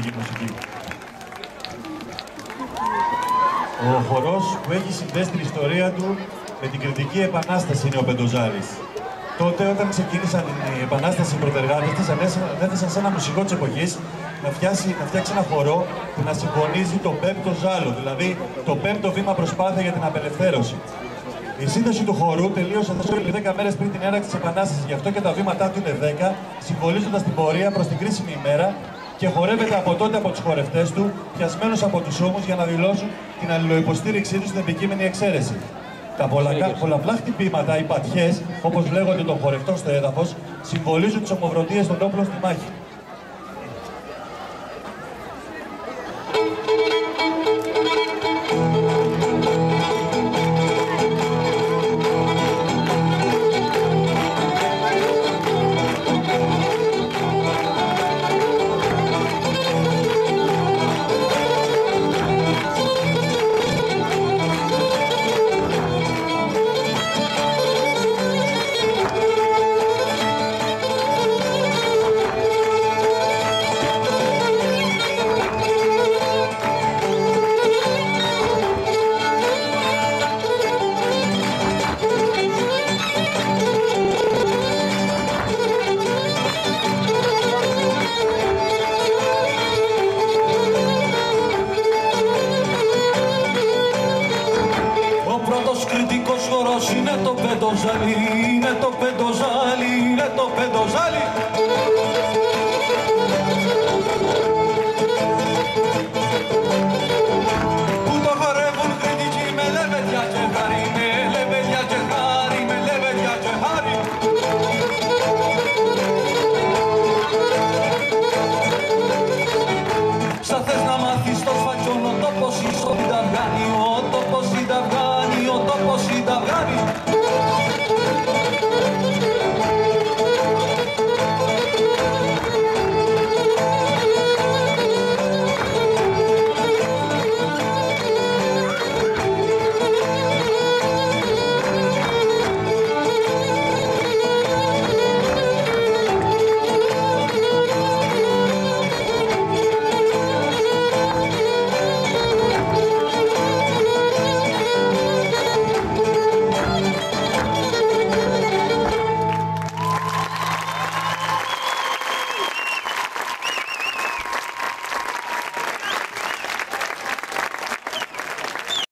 κριτική μουσική. Ο χορός που έχει συνδέσει την ιστορία του με την κριτική επανάσταση είναι ο Πεντοζάλης. Τότε, όταν ξεκίνησαν η επανάσταση, οι πρωτεργάτες της ανέθεσαν σε ένα μουσικό της εποχής να φτιάξει ένα χορό που να συμπονίζει το πέμπτο ζάλο, δηλαδή το πέμπτο βήμα προσπάθεια για την απελευθέρωση. Η σύνδεση του χορού τελείωσε 10 μέρες πριν την έναρξη της Επανάστασης, γι' αυτό και τα βήματά του είναι 10, συμβολίζοντας την πορεία προς την κρίσιμη ημέρα και χορεύεται από τότε από τους χορευτές του, πιασμένους από τους ώμους για να δηλώσουν την αλληλοϊποστήριξή τους στην επικείμενη εξαίρεση. Τα πολλαπλά χτυπήματα, οι πατιές, όπως λέγονται των χορευτών στο έδαφος, συμβολίζουν τις ομοβροντίες των όπλων στη μάχη. Είναι το Πεντοζάλι, είναι το Πεντοζάλι, είναι το Πεντοζάλι. Που το χορεύουν κριτικοί με λεβεδιά και χάρη, με λεβεδιά και χάρη, με λεβεδιά και χάρη. Σαν θες να μάθεις το